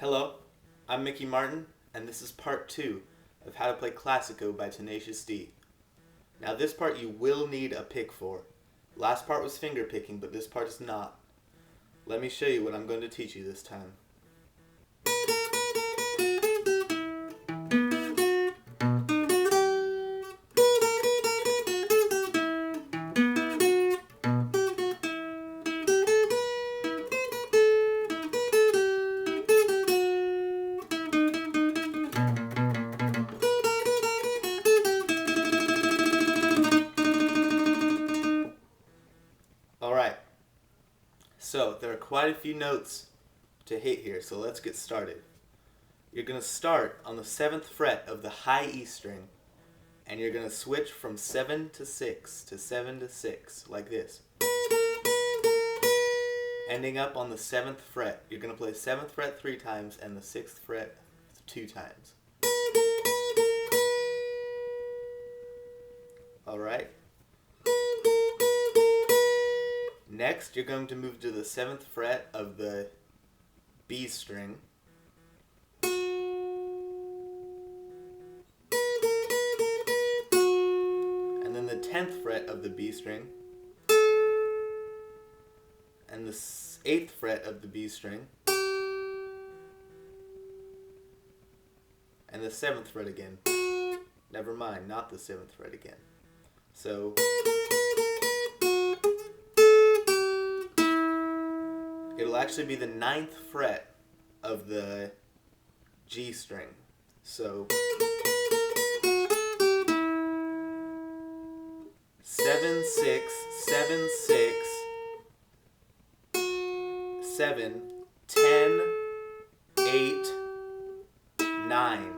Hello, I'm Mickey Martin, and this is part 2 of How to Play Classico by Tenacious D. Now this part you will need a pick for. Last part was finger picking, but this part is not. Let me show you what I'm going to teach you this time. Alright, so there are quite a few notes to hit here, so let's get started. You're going to start on the 7th fret of the high E string, and you're going to switch from 7 to 6 to 7 to 6, like this. Ending up on the 7th fret. You're going to play 7th fret 3 times and the 6th fret 2 times. Alright. Next, you're going to move to the 7th fret of the B string. And then the 10th fret of the B string. And the 8th fret of the B string. And the 7th fret again. Never mind, not the 7th fret again. So it'll actually be the 9th fret of the G string. So 7, 6, 7, 6, 7, 10, 8, 9.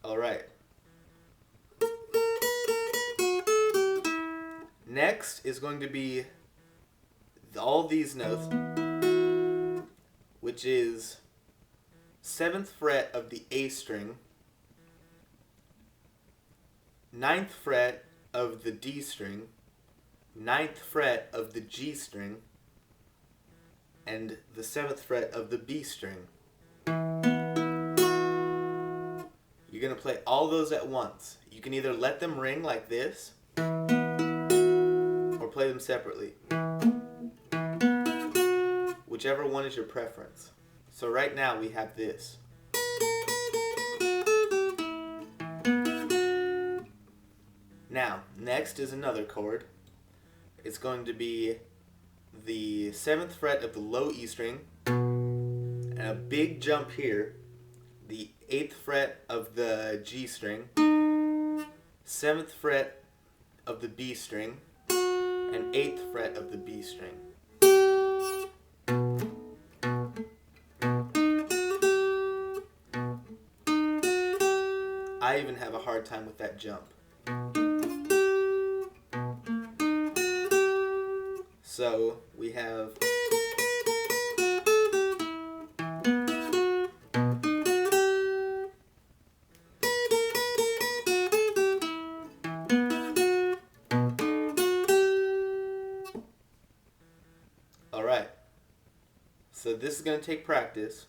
Alright. Next is going to be all these notes, which is 7th fret of the A string, 9th fret of the D string, 9th fret of the G string, and the 7th fret of the B string. You're going to play all those at once. You can either let them ring like this, or play them separately. Whichever one is your preference. So right now we have this. Now, next is another chord. It's going to be the 7th fret of the low E string, and a big jump here, the 8th fret of the G string, 7th fret of the B string, and 8th fret of the B string. I even have a hard time with that jump. So we have alright. So this is going to take practice.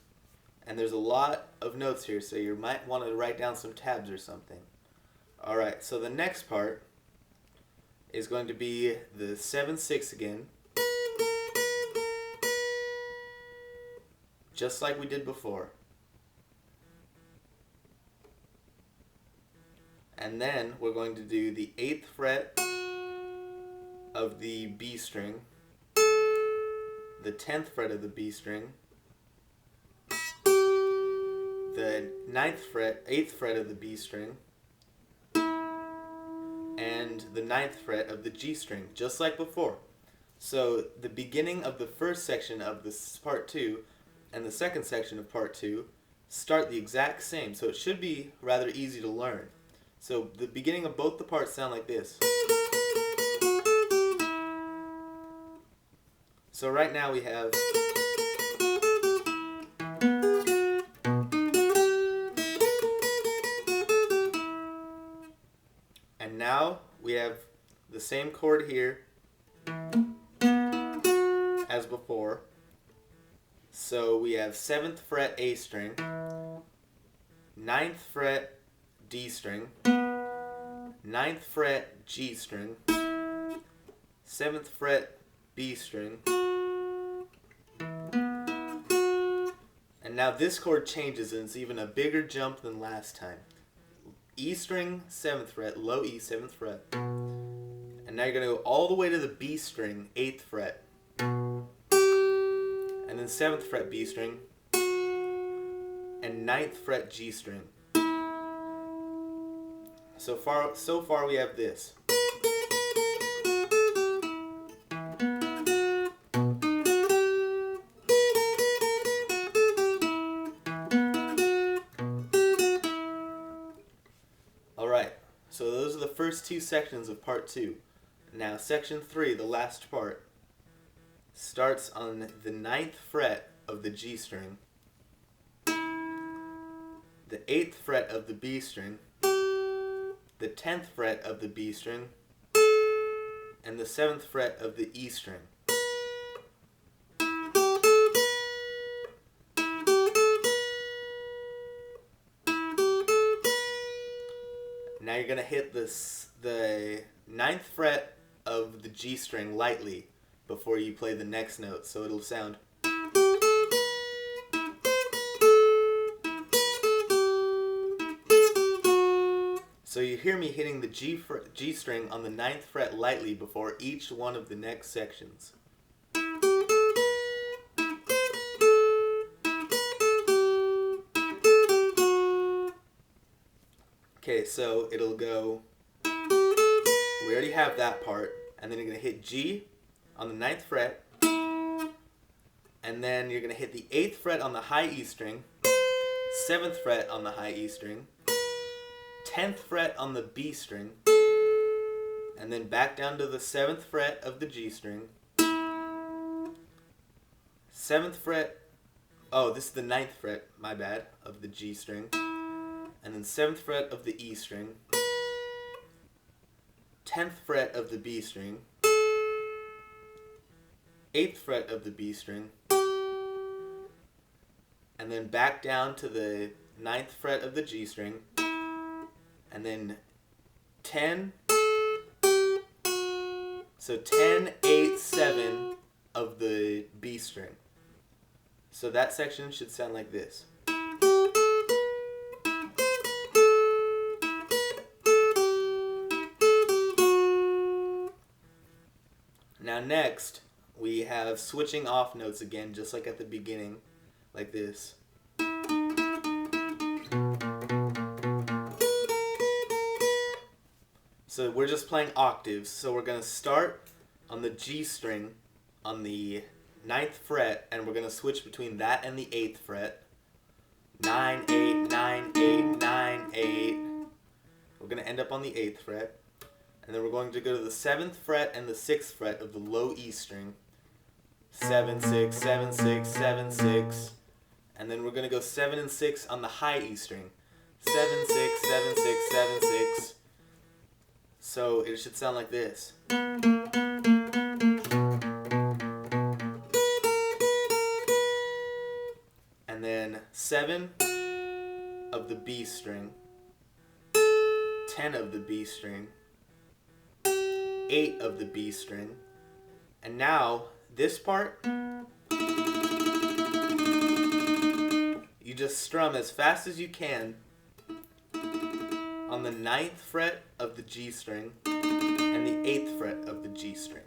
And there's a lot of notes here, so you might want to write down some tabs or something. Alright, so the next part is going to be the 7-6 again. Just like we did before. And then we're going to do the 8th fret of the B string, the 10th fret of the B string, the 9th fret, 8th fret of the B string, and the 9th fret of the G string, just like before. So the beginning of the first section of this part 2 and the second section of part 2 start the exact same, so it should be rather easy to learn. So the beginning of both the parts sound like this. So right now we have and now we have the same chord here as before. So we have 7th fret A string, 9th fret D string, 9th fret G string, 7th fret B string, and now this chord changes and it's even a bigger jump than last time. E string, 7th fret, low E, 7th fret, and now you're going to go all the way to the B string, 8th fret, and then 7th fret B string, and 9th fret G string. So far we have this. Alright, so those are the first two sections of part 2. Now section 3, the last part, starts on the 9th fret of the G string, the 8th fret of the B string, the 10th fret of the B string, and the 7th fret of the E string. Now you're going to hit the 9th fret of the G string lightly before you play the next note, so it'll sound. So you hear me hitting the G string on the 9th fret lightly before each one of the next sections. Okay, so it'll go, we already have that part, and then you're going to hit G on the 9th fret, and then you're going to hit the 8th fret on the high E string, 7th fret on the high E string, 10th fret on the B string, and then back down to the 7th fret of the G string, 7th fret, oh, this is the 9th fret, my bad, of the G string, and then 7th fret of the E string, 10th fret of the B string, 8th fret of the B string, and then back down to the 9th fret of the G string, and then 10, so 10, 8, 7 of the B string. So that section should sound like this. Now next, we have switching off notes again, just like at the beginning, like this. So we're just playing octaves, so we're going to start on the G string on the 9th fret, and we're going to switch between that and the 8th fret. 9, 8, 9, 8, 9, 8. We're going to end up on the 8th fret. And then we're going to go to the 7th fret and the 6th fret of the low E string. 7, 6, 7, 6, 7, 6. And then we're going to go 7 and 6 on the high E string. 7, 6, 7, 6, 7, 6. So it should sound like this. And then 7 of the B string, 10 of the B string, 8 of the B string, and now this part, you just strum as fast as you can on the 9th fret of the G string and the 8th fret of the G string.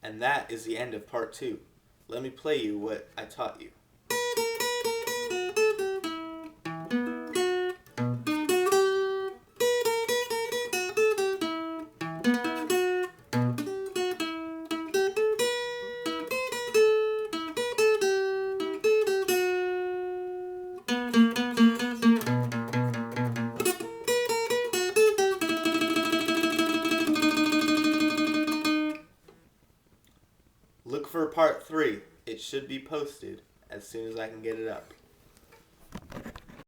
And that is the end of part 2. Let me play you what I taught you. Look for part 3. It should be posted as soon as I can get it up.